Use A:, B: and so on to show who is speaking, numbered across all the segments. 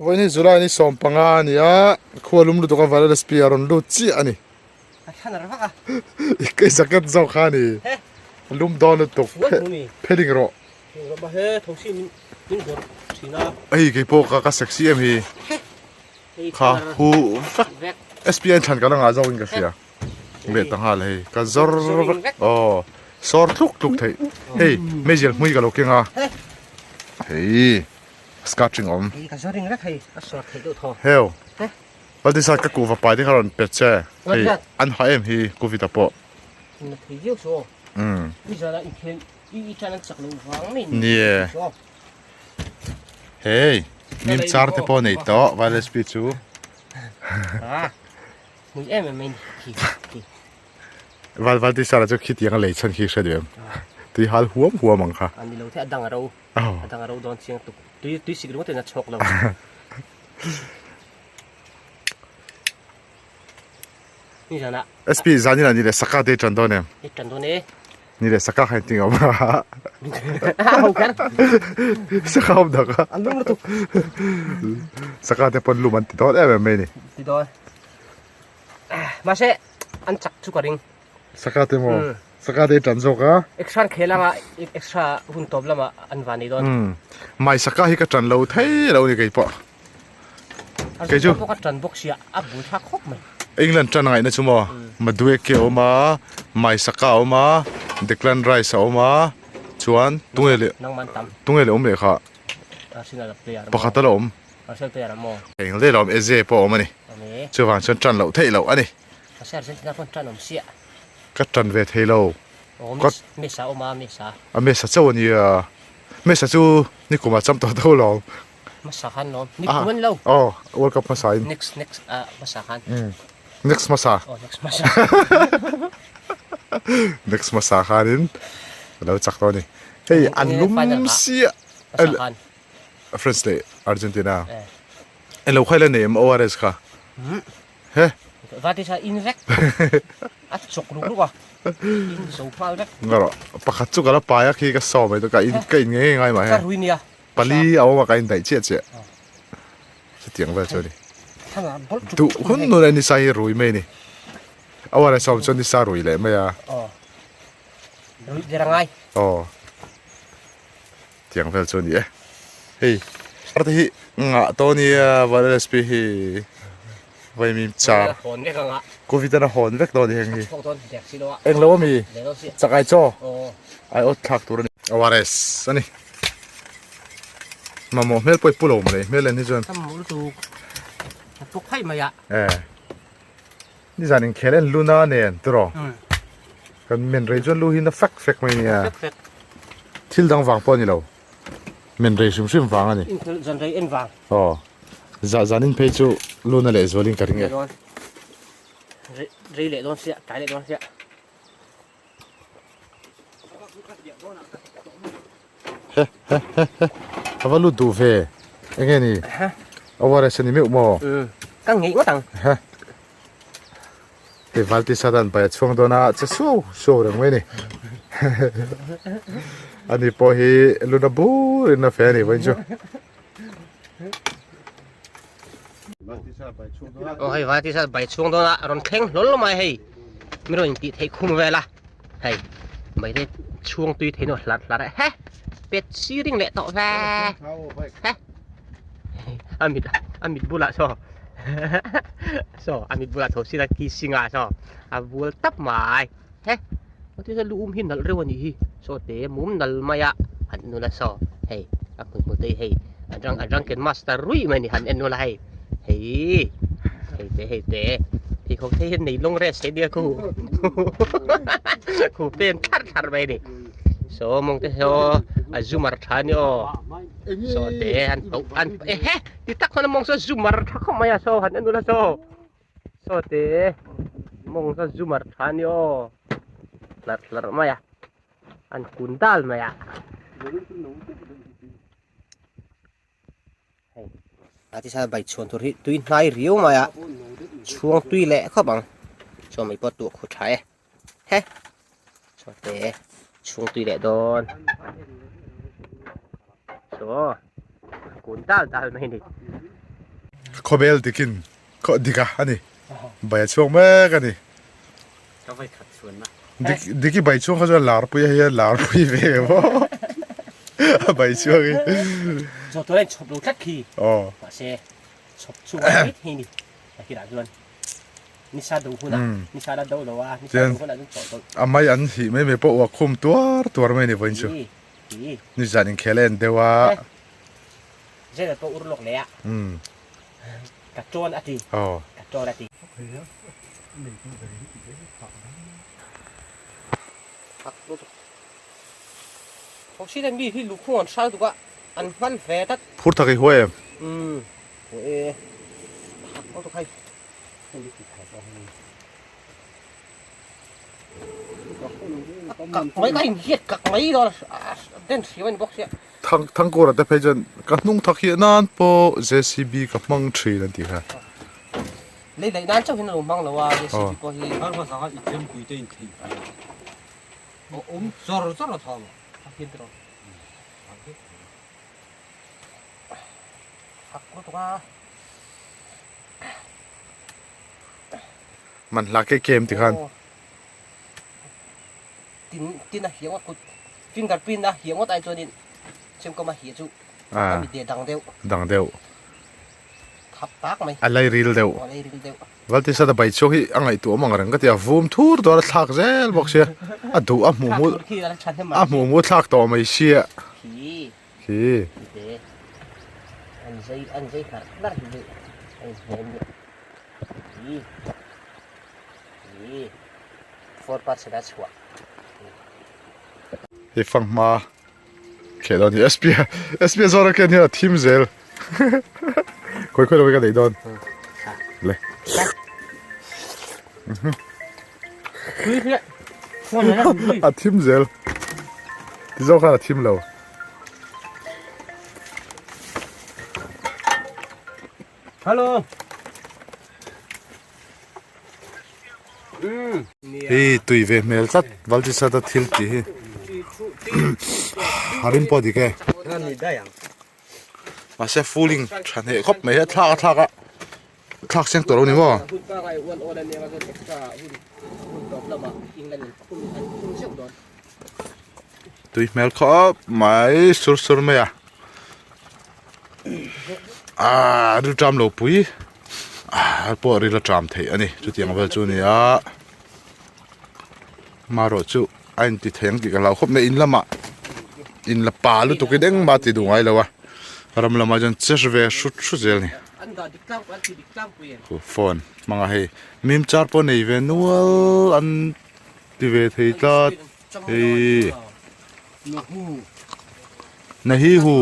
A: วันนี้จุฬานี่สอมปังอ่ะนี่อ่ะขั้วลุ่มดูตัวกันวันละสปีอาร์อนดูจีอันนี้
B: ขันอะไรพักอ่ะ
A: อีกไอ้สักกันเจ้าข้านี่ลุ่มดอนตุกเพลิงรอ
B: มาเฮ้ทงชีมินหัวสีน้า
A: ไอ้กี่พวกก็เซ็กซี่เอ็มฮีข้าหูเอสพีเอ็นฉันกำลังอาจจะวิ่งกันเสียเบ็ดต่างหากเลยก็จอร์อ๋อสอร์ทุกเถอะเฮ้ยไม่เจอมุ้ยกันหรอกยังอ่ะเฮ้ยสกัดจิงอม
B: ก็จอร์ริงรักเฮ้ยก็สอดเฮ้ยดูทอ
A: เฮ้ยวันที่สักก็กูว่าไปที่เขาโดนเป็ดเจ้เฮ้ยอันหายเอ็มฮีกูวิตาโป
B: นี่คือเยอะชัวนี่จะอะไรอีกเห็นอีกอันนั้นจักรลูกฟังนี่
A: เฮ้ยมิมชาร์ตปอนนี่โตวันละสปีชู
B: มึงเอ็มไม่ขี้
A: วันที่สักจะคิดยังไงฉันคิดเฉยๆที่ฮัลหัวมังค่ะ
B: อันนี้เราที่ดังเราดังเราโดนเชียงตุกตุยสิ่งนู้นแต่นัดชกเรานี่จะนะ
A: เอสพีจานี่นะนี่เลยสักการ์เดจันโดเนี่ย
B: จันโดเนี่ย
A: นี่เลยสักการ์ให้ติงออกมา
B: เอากัน
A: สักการ์ดัก
B: อันนู้นเราตุก
A: สักการ์เดปนลูมันติดต่อได้แบบไม่นี่
B: ติดต่อมาเช่อันจักชุกริง
A: สักการ์เดโมสักการ์เดจันโซกะ
B: เอ็กซ์ตร้าเคลังอ่ะเอ็กซ์ตร้าหุ่นตบแล้วมาอันวานี่โดน
A: ไม่สักการ์ให้กับจันเราเท่เราเนี่ยไงปะ
B: ไงจูพวกจันบกเสียอับบุทักครบมั้ย
A: อังกฤษจันไงนะชั่วโมงมาดูเกี่ยวมาไม่สักการ์มาเด็กเล่นไรส์เอามาชวนตุ้งเอลี่ตุ้งเอลี่เลยค่ะปกติเราเองเล่นเราเอเจปอมันนี่ชวนชวนจันเราเท่เราอันนี้ก็จันเวทเท่เรา
B: ก็ไม่สาวมาไม่สาว
A: ไม่สาวเจ้านี่ไม่สาวจูนี่กูมาจำตัวเท่าเรา
B: มาสาขันน้องนี่กูมันเรา
A: อ๋อวันกับมาสาย
B: next มาสาขัน
A: next มาสา
B: next มาสา
A: next มาสาขันเราจักตัวนี้เฮ้ยอันนุ่มเสียฟรานซ์เลยอาร์เจนตินาเราใครเล่นเนี่ยโออาร์เอสค่ะเฮ้
B: ว่าที่จะอินเวกอัดจกลูกว่ะอินสูงฟ้าเวก
A: งั้นหรอปากจุกแล้วไปอ่ะคือก็สอบไปตัวก็อินก็อินง่ายๆมา
B: ฮะรุยเนี่ย
A: ปลีเอามาก็อินได้เจี๊ยจะเตียงแบบนี้ดูคนนู้นนี่ใส่รุยไหมนี่เอาอะไรสอบจนนี่ใส่รุยเลยไหมอ่ะ
B: รุยจะยังไง
A: อ๋อเตียงแบบนี้เฮ้ยอะไรที่งะตัวนี้วันละสปีฮีไว้มีจ่ากูวิจารณ์หอนเวกตัวนี้เองฮีเอ็งแล้วมีสักไอ้โจ้ไอ้อดทักตัวนี้เอาอะไรสันนี่มาโม่เมลไปปุ่ลอมเลยเมลนี่จวน
B: ทำมูลูกพวกไข่มาอ่ะ
A: นี่จานิงเคเลนลูน่าเนี่ยตัวกันเมนเรจวนลูหินฟักไหมเนี่ยทิลดังฟังปอนี่เราเมนเรชิมฟังอันนี้
B: จันเรนฟัง
A: อ๋อจานินเพจจูลูน่าเลสวอลิงกันไง
B: เรเล่โดนเสียไก่เล่โดนเสีย
A: เอาว่าลูดูเฟ่ยังไงนี่เอาว่าอะไรสนิมิวโม่
B: กังงี้ก็ตัง
A: เดี๋ยววันที่สัตันไปช่วงตัวน่ะจะสู้เรื่องไว้นี่อันนี้พอฮีลูน่าบูริน่าเฟ่นี่วันจู
B: โอ้ยวันที่สัตไปช่วงตัวน่ะรอนเข่งล้นลงมาให้ไม่รู้ยังติดให้คุ้มเวลาให้ไม่ได้ช่วงตุยเทนหลัดเฮ้เป็ดซีริงเละต่อแว่เฮ้อามิดบุละชออามิดบุละโถสิละกีสิงาชออาบุลตับหมายเฮ้วันที่จะลูมหินนัลเรื่องนี้โซเตมุมนัลมายะหันนุละชอเฮ้อาคุณมุตเฮ้อาจังเกินมาสเตอร์รุ่ยมันนี่หันเอ็นนุละเฮ้เตที่เขาเที่ยนในลงเรสเดียกูเป็นทัดไปนี่โซมงเตโซอาซูมาร์ทานิโอโซเตอันเฮ้ที่ตักคนมองโซซูมาร์ทาเข้ามาโซหันนุละโซเตมงโซซูมาร์ทานิโอหลัดมาอันคุณดัลมาอาทิตย์สัปดาห์ชวนทุเรียนตุยนายเรียวมาช่วงตุยเละเข้าบังช่วงไม่ปวดตัวขุดใช้เฮ้ช่วงเตะช่วงตุยเละโดนโซ่กุนตาไม่ดิ
A: ข้อเบลติกินข้อดิกะอันนี้ใบช่วงแม่กันนี่
C: เขาไปขัดสวนนะ
A: ดิกี้ใบช่วงเขาจะหลาปุยให้หลาปุยเว้ยบ่ใบช่วงนี้
B: จบตัวเล่นชบลงทัดขี้
A: อ๋อ
B: มาเช่ชบช่วงนิดนี่ที่หลังด้วยนิชาดูหุ่นนิชาดูหรอวะนิชาดูหุ่นนั่นจบตัว
A: อ่ะไม่อันที่ไม่มีพวกว่าคุมตัวไม่เนี่ยวันชั่วนี่จะนิ่งแค่เล่นเดี๋ยวว่า
B: เช่นตัวอุรลกเลยอ่ะกัดโจนอ่ะทีกัดโจนอ่ะทีเขาชี้ได้มีที่ลูกหัวชาตัวอันฟันแฝด
A: พูดทักไอ้หัวเอ็ม
B: โอ้ยเอาตัวใครกักไม่ได้เหี้ยกักไม่ดอเด่นสีมันบอกเสีย
A: ทั้งกูระดับเพจนกันนุ่งทักเฮียนานพอ JCB กับมังทรีนั่นทีค่ะ
B: เลยนั่นเจ้าเห็นหรือมังหรือว่า JCB พอเห็น
C: เขาภาษาอีกเรื่องคุยได้ยังไงจอร์ทอง
B: เห็นตรงหักตัว
A: มันลักเกมที่ขัน
B: ตินนะเหี้ยว่ากูฟิงกัดปินนะเหี้ยว่าไอ้ตัวนี้เชื่อมก็มาเหี้ยจุมีเดียดังเดียวทับปากไหม
A: อะไรรีลเดียว
B: อะไรรีลเดียว
A: วันที่สัตว์ใบช่วงที่อังไอตัวมังรังก็จะฟูมทูร์ตัวทักเซลบอกเชียอ่ะดูอ่ะหมูทักตัวไม่เชียขี้
B: อันใจขาดนั่นเลยอันเห็นขี้ฟอร์ปัสเดชัว
A: ให้ฟังมาแค่ตอนนี้ SP ซอร์กันเนี่ยทีมเซลค่อยๆเราไปกันไหนโดนเลยอ่ะทีมเซลที่เราค่ะทีมเรา
B: ฮัลโหล
A: hey tu i ve mel tat valti sa ta thil ti harin po di ke
C: นั่นนี่ได้ยัง
A: ma se fooling than he khop me he thak seng to lo ni mo
B: หุ่นป้าไอ้อ้วนโอแล้วเนี่ยมันก็เอ็กซ์ตร้าหุ่นตบแล้วมาอิงแล้วนี่หุ่นเชี่ยวโดน
A: tu i mel khop mai sur me ya du tram lo pui po ri la tram thei ani chu tiang vel chu ni a maro chu anh ti theng ti ka lau khop me in lama in la pa lu tu ki deng ba ti du ngai lawa ram lama jan chesh ve shu zel ni phone manga he mim char po nei ve nual an ti ve thei ta hey na hi hu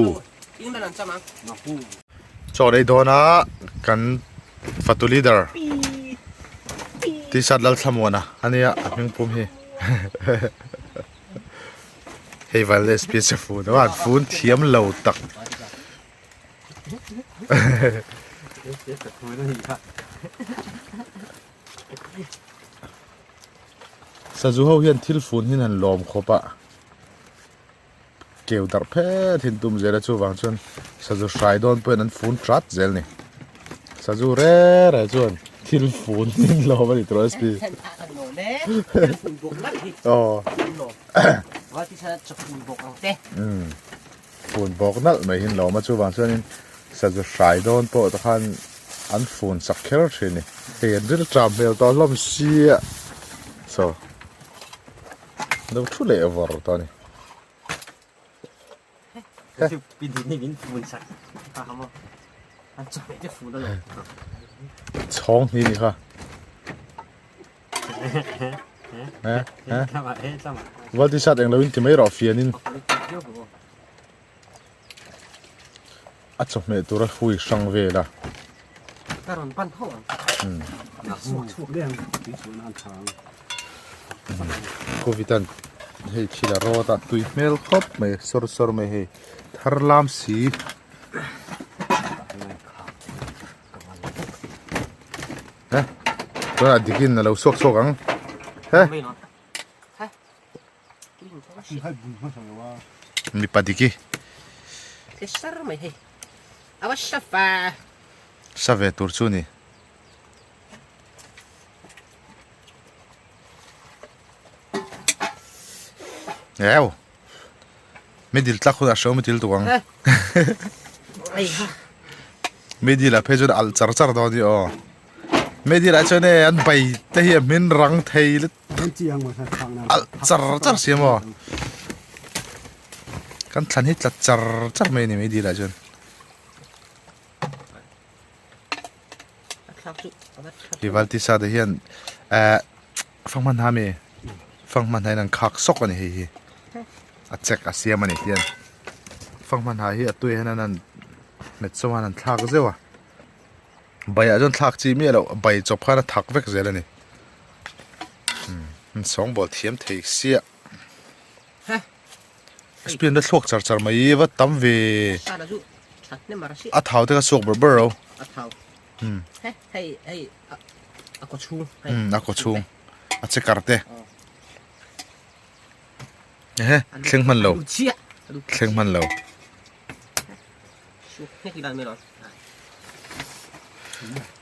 A: cho dei dona kan fatu leader ti sat lal thamona ania aming pum hi hey vales piece of food wa phun thiam lo tak sa zu ho hian thil phun hin an lom khopa keu dar phe thin tum zela chu wang chun sa zu shrai don pen an phun trat zel ni sa zu re chuan thil phun hin lom ani tros pi
B: ว่าที่ฉันจะฝุ่นบกเอาเต้
A: ฝุ่นบกนั่นไม่เห็นเรามาช่วยบางส่วนนี้สัตว์สายโดนโปะตะคันอันฝุ่นสักแค่ไหนนี่เห็นด้วยจำเดียวตอนลมเสีย so เราช่วยเลยเอาวอร์ตอนนี้
C: ปีนี้กินฝุ่นสักข้าวมั้งอันจะไม่ได้ฝุ่นแล้วหรอ
A: ช่องนี้นี่ค่ะวันที่สัตว์เองเราอินที่ไม่รอเฟียนินอาจจะไม่ตัวเราคุยช่างเวล่ะ
B: การปั่นท่อ
C: ถูกเรื่องที่สวนอันทาง
A: โควิดันเฮ้ยชิลารอตัดตุยเมลครบไม่สรไม่เฮ้ยทาร์ลามสีตัวนั้นดิกินเราสกกังเฮ้มีปาดิกิ
B: เทสร์ไม่เฮ้อาวชฟ้า
A: sa ve tur chu ni eo medil tlak khuna show medil tuang medil a phejun al char char do di o medil a chone an bai te hi min rang thei lit al char char siamo kan than hi tlat char char mai ni medil a chon rivalti sa de hian fangman ha me fangman hai nan khak sok ani hi a check a siam ani hian fangman ha hi atui hanan met chawan an thak zewa bai a jon thak chi mi lo bai chop khana thak vek zel ani song bol thiam thei sia spin da thlok char char mai wa tam ve a thau te ka sok ber ber ro
B: a thau hey a ko chung
A: a ko chung a che karte thleng man lo thleng man lo
B: นี่กี่ด้านไม่รอด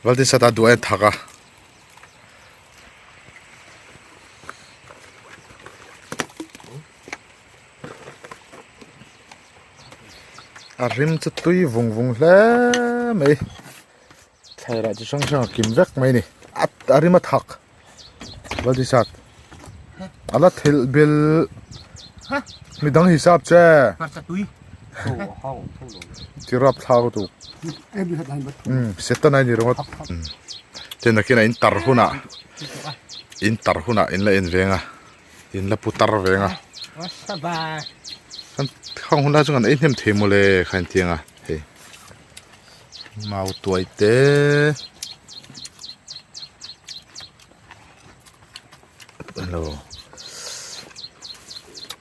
A: valti sa ta duai thaka a rim chu tui vung vung hle mai thaira chu sang sang kim vek mai ni a rim a thak valti sat ala thil bil mi dang hisab che
B: มาสักตุ้ย
A: tirap thau tu seta nai ni rongot ten na kina in tar huna in la in venga in la putar venga
B: สบาย
A: kan khang huna chung an in hem themole khan tianga he mau tuai te hello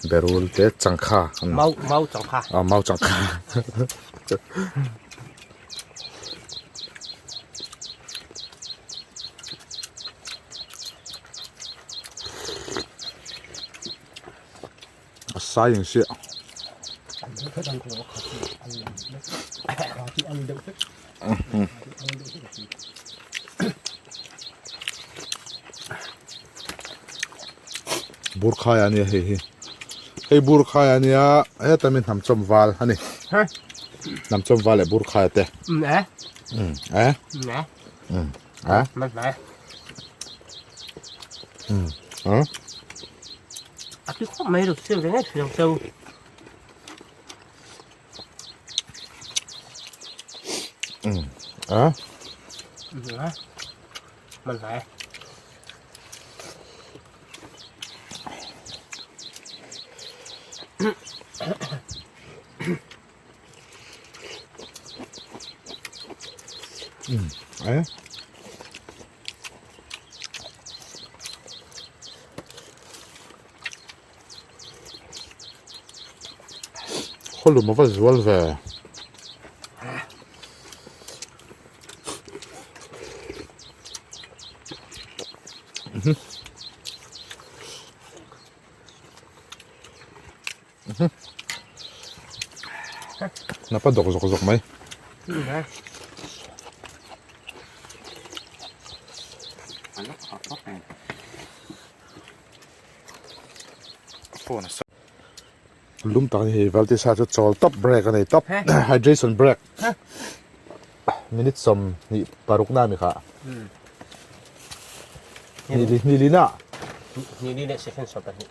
A: berul te changkha
B: เมาจังค่ะ
A: mau changkha sai những chuyện bur khai anh hey bur khai anh ya hey ta min ham chom wal hani nam chom wal e bur khai te
B: แหน
A: eh
B: แหน
A: eh
B: มันไหน à cái khó mấy được siêu cái này siêu sâu
A: à
B: mình lại
A: ấy kholo mà phải zual về nó bắt dọc mấy lum tang hi valti sa cho top break này top hydration break minute som ni paruk na mi kha ni li na
B: นี่เนี่ยเซคันด์ช็อตแบบนี้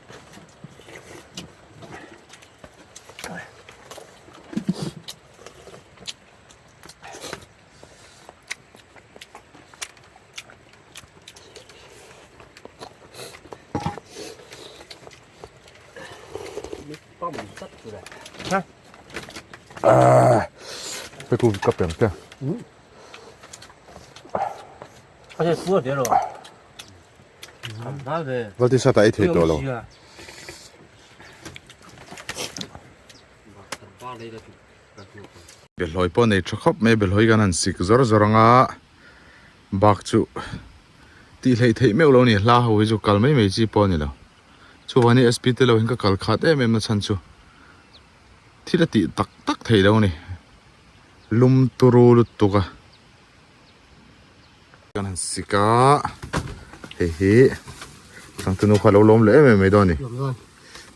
B: ป้อมจัดอยู่เลยฮะ
A: ไปกูกับเปียงแก
B: เขาจะสู้เดี๋ยวหรอได้เลย
A: valti sa ta ai thei to lo bel hoi po nei thkhop me bel hoi ganan sik zor zoranga bak chu ti thei me lo ni hla ho ju kal mai mai chi po ni lo chu wani sp te lo hin ka kal khat em na chan chu thila ti tak tak thei lo ni lum turu lutuka กันสิกาเฮ้ยสังตุนุขเราล้มเลยไม่ได้นี่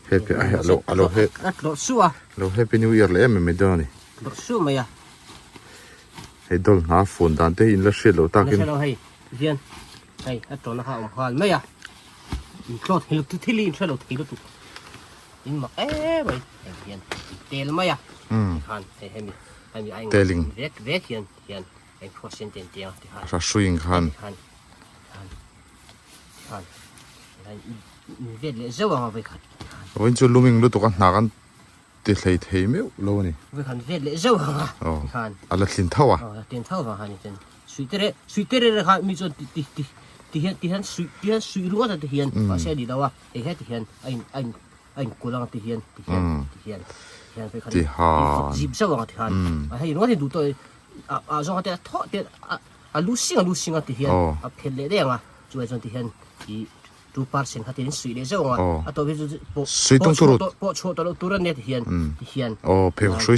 A: เฮ้ยเป็นอะไรเราเฮ้ยเราเฮ้ยเป็นนิวเอียร์เลยไม่ได้นี่เฮ้ยดอลหาฝนตานเตอินละเชลเราตากิน
B: เฮ้ยเฮียนเฮ้ยตอนนั้นข้าอมพานไม่อะคลอดเฮลที่ลีนช่วยเราทีละตุกยิงมาไปเฮียนเตลไม่อะฮันให้มีไอ้เตลิงเวกเฮียนไอ้พวกเส้นเตียงที่ฮัน
A: รัชวิงฮัน
B: ไอ้เวกเลยเจ้าว่าไปขัด
A: วันจุลุมิงรู้ตัวกันหนักันติดเลยเทมิวโลนี่
B: ไปขัดเวกเลยเจ้าว่าฮัน
A: อะไรสินเท่าอ่ะ
B: สินเท่าว่าฮันนี่เจนสุดเตะเลยค่ะมีจนที่ฮันสุดรู้ว่าที่ฮันว่าเสียดีแล้วว่าไอ้แค่ที่ฮันไอ้กูลังที่ฮันไปขัดจีบเจ้าว่าที่ฮันไอ้รู้ว่าที่ดูตัวจงแต่ท้อแต่ลูซิงที่ฮันเพลเลยได้ยังอ่ะช่วยจนที่ฮันที่ดูปาร์เซนขัดที่สุดเลยเจ้าว่าตัวพี่
A: สุดต้องสุด
B: ปอชัวตัวนั้นเนี่ยที่ฮัน
A: เพลสุด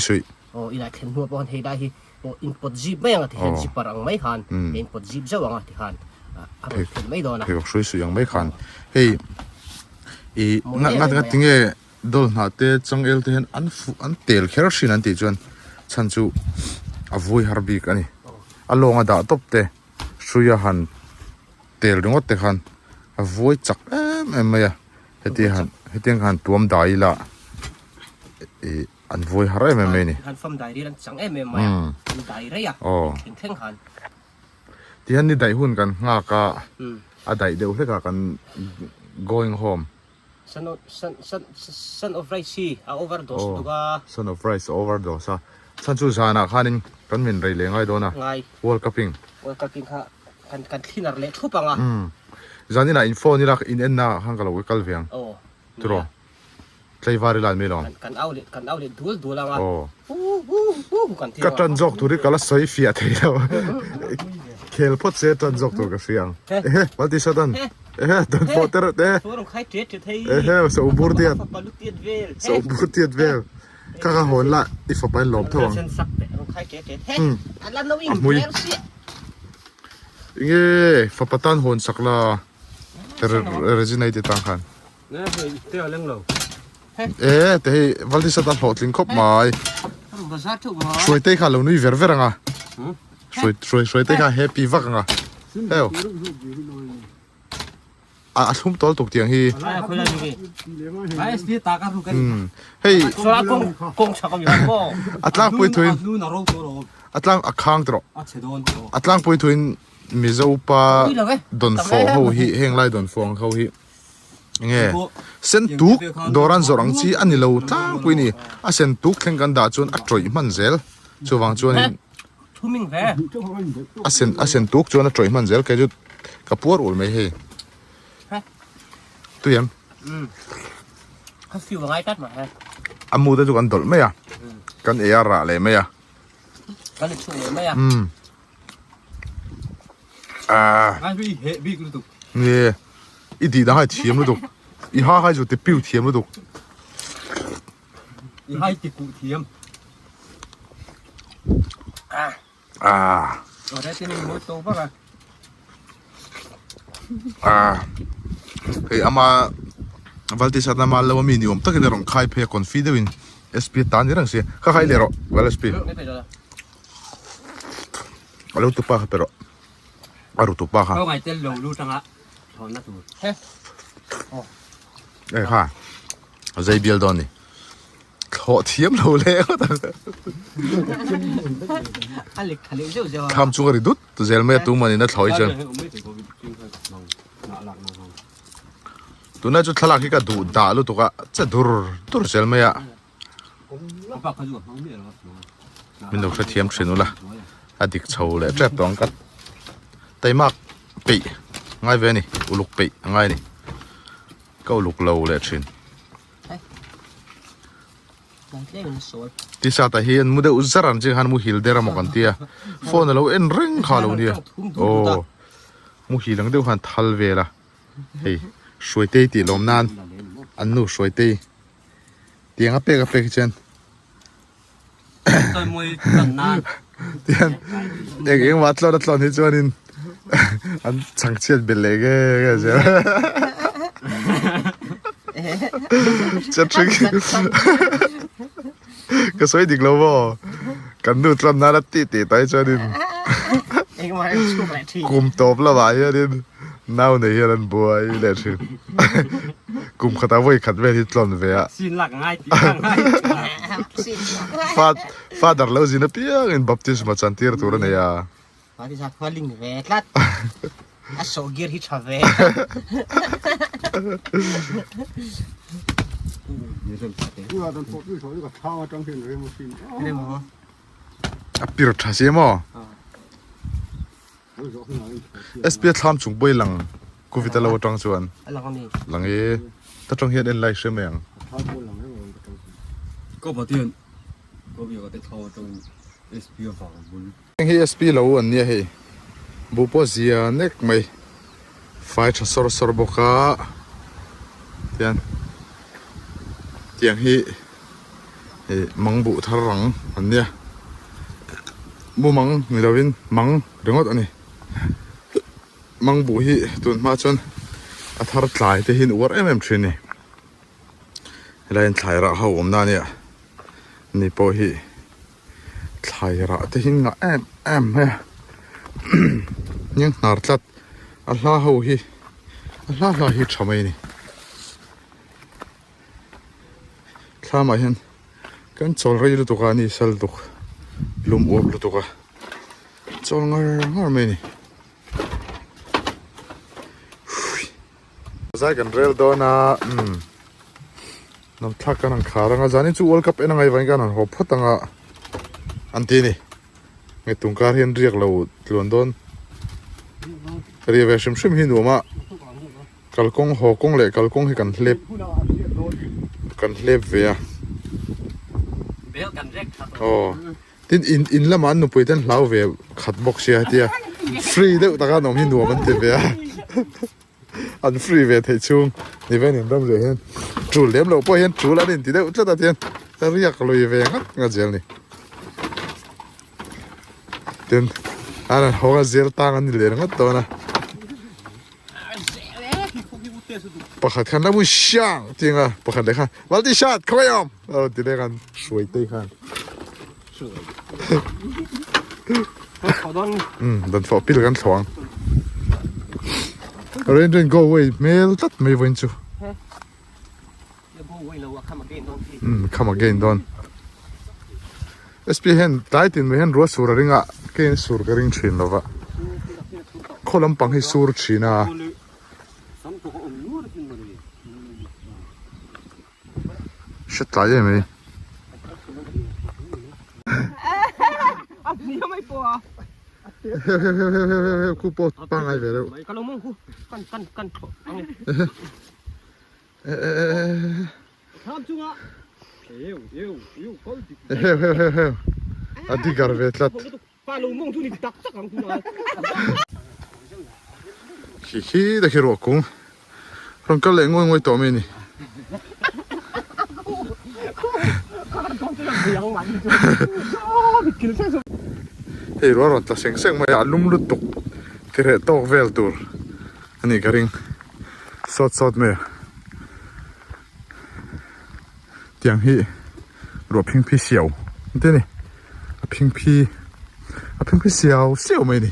B: อีน่าเห็นหัวปอนให้ได้ที่อินพุตจีบไม่ยังที่ฮันจีบปารังไม่ฮันอินพุตจีบเจ้าว่าที่ฮันเพลไม่โดนนะ
A: เพลสุดยังไม่ขันเฮ้ยงัดทิ้งดอลนาเตจังเอลเทนอันเตลเคอร์ชินันติจวนฉันจูอวุยฮาร์บีกันนี่อลงอาดาตบเตสุยหันเตลดึงวัดเตหันอวุยจักไม่อะเฮติหันตัวมได้ละอันวุยฮาร์ไม่นี่
B: หันฟัมได้ที่นั่นจังไม่ได้เลยอ่ะแข็งหัน
A: ที่ฮันนี่ได้หุ่นกันงากะได้เดี๋ยวเท่ากัน going home
B: son of rice overdose ตัว
A: son of rice overdose ฉันชูชานะข้านี่กันมินไรเลยง่ายโดนะ world cupping
B: ค่ะกันที่นั่นเลยทุบปังอ่ะ
A: จานี่นะอินโฟนี่ละอินเอ็นนะฮังกันเราวิคัลเวียงตัวรอใช้วาริลานไม่ลอง
B: กันเอาเลยดูแล้วอ่ะ
A: ก็ตันจอกตัวนี้ก็ละใส่ฟิอาเทียวเคลพอดเซตันจอกตัวกับเฟียงวันที่สัตันตันพอเตอร์สู้บูร์เตียดเวลข้าก็หอนละอีฝับไปหลอมทองมุยงี้ฝับปตันหอนสักละแต่เรจินัยติดตังคันแต่วันที่สัตันหอดลิงคบมาช่วยเตะข้าเราหนุ่ยเวอร์งอ่ะช่วยเตะข้าแฮปปี้วักงอ่ะเฮ้ยทุ่มโตตกเตียงฮีเฮ้ยอัตลังปุยทุนอัตลังอักขังตรออัตลังปุยทุนมิจอุปาดอนฟองเขาฮีเฮงไล่ดอนฟองเขาฮีเงี้ยเส้นตุกดอรันจรังชีอันนี้เราตั้งปุยนี่เส้นตุกแข่งกันด่าจนอัดจ่อยมันเซลชวางจวนเส้นตุกจวนอัดจ่อยมันเซลแค่จุดกับปวดอุลไม่เฮตัวยัง
B: เขาฟิวง่ายจัดมาฮะ
A: อามูได้จุกันดอลไหมอ่ะกันเออาระเลยไหมอ่ะ
B: กันช่วยไหมอ่ะ
C: ไอ้พี่เฮบิ๊กรู้ตุก
A: เนี่ยอีดีได้เทียมรู้ตุกอีห้าให้จุดติปิ้วเทียมรู้ตุก
C: อีให้ติกูเทียมได้ที่นี่มือโตป่ะ
A: เฮ้ยอามาวันที่สัตว์นามาแล้วมีนิยมตั้งแต่เราขายเพย์คอนฟิเดวินเอสพีตานนี่รังเสียข้าขายเลยหรอวันเอสพีเราตุปะครับperoอารุตุปะค่ะ
C: ก็ไงเต้นลงรู้จังละถอนนักตัว
A: ค่ะใจเบียดดอนนี่ขอเทียมเราแล้วทำจุกรีดุดตัวเซลเม่ตัวมันนี่น่าถอยจังตัวน่าจะทะลักที่กระดูด่าลูกตัวก็จะดูเซลเม่อะมันต้องใช้เทียมเชนุละอดีตโชว์เลยแจ็บต้องกัดแต่มากปีง่ายเว้ยนี่อุลุกปีง่ายนี่ก็อุลุกเลวเลยชินที่สัตว์เฮียนมุดอุจารันจิฮันมุฮิลเดรามากันเตียฟอนเราเอ็นเร่งขาเราเนี่ยโอ้มุฮิลังเดียวหันทัลเวล่ะเฮ้ยช่วยเตยตีลมนานอันนู้ช่วยเตยเตียงเป๊กเจน
C: ต่อยมวยกันนาน
A: เตียงเองวัดเราดัดหลอนที่จวนิน anh chẳng chết bên lề cái gì chết trứng cái số đỉnh lâu vô cần nút làm nào tít tít tay cho nên cùng top là vậy nên nào này là bùa lệ chứ cùng khát vui khát về thì lon về à
C: xin lạc ngay
A: phát dar lâu gì nữa biết in baptism chân tiệtตัวnày à
B: phát thì sao phát linh về lát à số gear hít trở về
A: biết thật gì mà SBS tham chúng bơi lăng cô vita lâu trong chuan lăng ấy ta trong hiện đến lại xem mèng
C: có bảo tiền có việc có thể thao trong SP vào bốn
A: hi SP lâu anh nhỉ hi bu po zia nek mai phải cho sor boka tiền hi mang bu thar rang anh nhỉ bu mang người đầu tiên mang đúng không anh nhỉ mang bu hi tuần mà chun à thar tlai te hin war em trini lain tlai ra hau om na ni ni po hi tlai ra te hin nga em he nhưng nar tlat Allah hau hi Allah hi chamai ni thama hin kan chol rei lu tuka ni sal tuk lum op lu tuka chol ngar me ni zai kan rel do na nam thak kan ang khara nga zani chu world cup ena ngai vain kan an ho photanga anti ni nge tungkar hian riak lo london rive shim hin uma kalkong ho kong le kalkong hi kan hlep ve a oh tin in lama an nu puiten hlau ve khat box sia tia free de taka nom hin nuam an te ve a an free ve thei chung ni ven in dam re hen chu lem lo po hen chu la din ti de utla ta ten ta riak loi ve nga jel ni ten ana hoga zer tang an le nga to na pakhat khan namu siang tinga pakhat le khan walti shot khoyom ti le kan suai te khan dan fo pil kan thong ren go away mail tat me win chu come again don SP hen taitin me hen ro sur ringa ken sur ka ring thin lova kholam pang hi sur thina shit lai me ku pot pang ai ve lo
C: tham chung ạ
A: adi gar ve tlat hi da hero kung ron ka le ngoi to me ni hey ro ta seng mai alum lutuk kire to vel tur ani garing sot me tiang hi ro phing phi xiao te ni phing phi xiao mai ni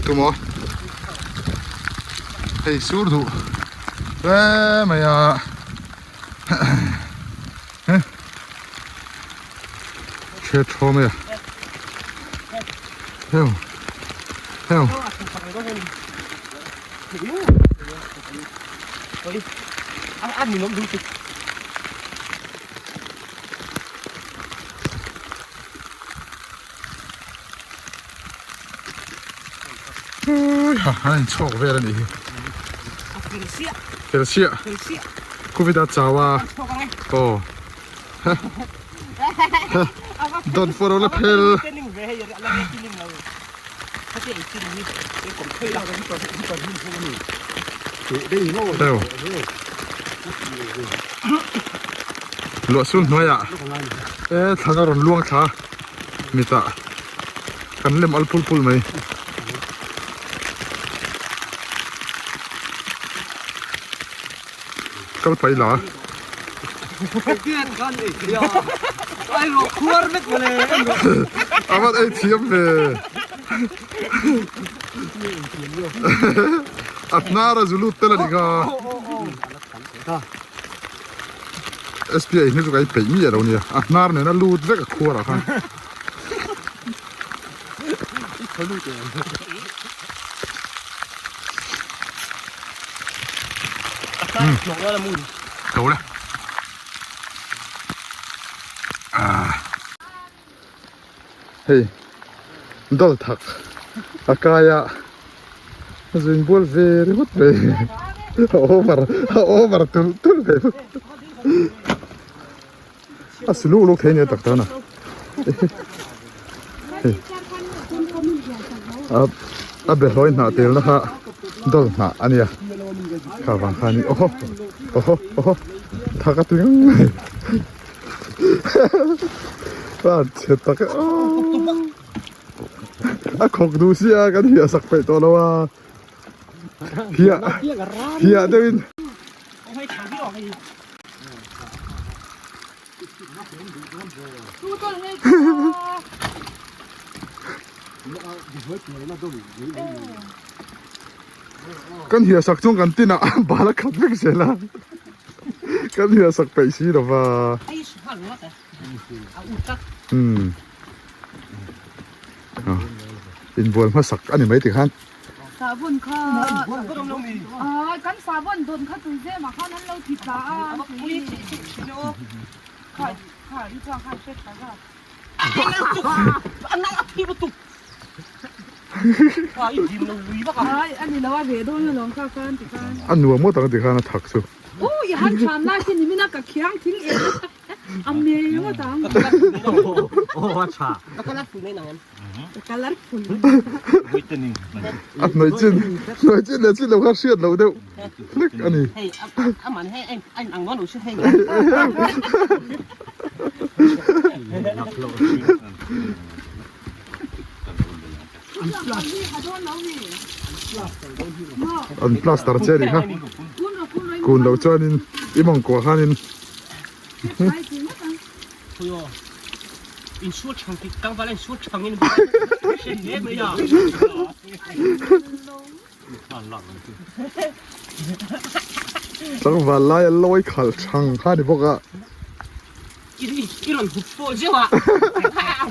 A: tu mo hey surdu maya che chome heo
B: ăn mình không đúng kịch
A: anh chọc về đây cái xịa cô biết đã chào à oh don't follow the pill
B: เจ๊กินนี่ไอ้ผมเคยเราที่ก่อนที่พวกนี้
A: เต้าหลวดสุนน้อยอ่ะทางเราล่วงช้ามิตากันเล่มอัลปุลไหมก็ไปเหรอ
C: เกี่ยนกันอีกเดียวไอ้หลวงควรไม่กูเลย
A: อามาไอ้เทียมเลยอัดนาราจุลุตเตลนี่ก็SPI นี่ก็ไอ้เป็ดมีอะไรเนี่ยอัดนาร์เนี่ยน่าลูดเล็กขวดอ่ะครับเขาลูดเอง
B: หลงแล้วละมุน
A: เก่าเลยเฮ้ยดอลทักอากายะจินบัวเวรีฮุตเบโอเวอร์ตุลเบอาสลูลูกเทียนตักตานะอับเบลอยน่าเตลนะฮะดอลน่ะอันนี้ข้าวบางคานี่โอ้โหทักตัวยังบ้านเช็ดตะกันของดูเสียกันเหี้ยสักไปตัวแล้วว่าเหี้ยเดิน
B: ให้ทางที่ออกให้
A: กันเหี้ยสักจงกันตินะบาลักขัดไม่เสียละกันเหี้ยสักไปสิหรอวะอินบัวมาสักอันนี้ไม่ติดขั้น
D: สาบุญค่ะกันสาบุญโดนเขาตุ้งเจ้มาเขานั้นเราผิดละค่ะที่จองค่ะเช็ดค่ะ
B: อันนั้นที่ประตูอีกทีมันลุยปะครับ
D: อันนี้เราว่าเวโดนลงข้าวกันติกัน
A: อันนัวมั่วตั้งแต่ข้านะถักสุ
D: โอ้ยหันชามหน้าที่นี่ไม่น่ากับเคียงทิ้งเองอเมย์ยังว่าจัง
C: โอ้ว่าชา
B: แล้วก็รัดฝุ่นในหนัง
D: กันรัดฝุ่น
A: อันหน่อยจินเลยจินเราข้าเชื่อเราเดียวเล็กอันนี้
B: ให้อามันให้ไอ้อังว่าหนูชื่อให้
A: อันพลาสตาร์เจอรี่ฮะคุณเราจอนินอีมองกัวฮานิน
B: อินชัวช่างที่กังวาเลนชัวช่างนี่เช่นนี้ไม่ยาก
A: จังหวะลายลอยขัลช่างฮานี่บอกอ่ะ
B: อีหล่อนหุบโฟใช่ไหม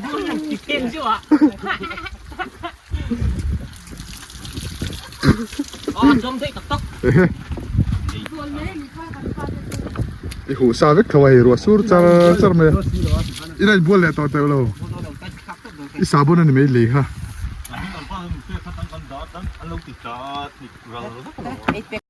B: บุญติดเต้นใช่ไหมอ๋อจอมเด็กตัก
A: อีหูซาเวกทวายรัวสูร์จาร์เมย์อีนั่นบัวเล่ต่อเตลโลอีซาบุนันไม่เลี้ยฮะ
B: ไอ้เป็ด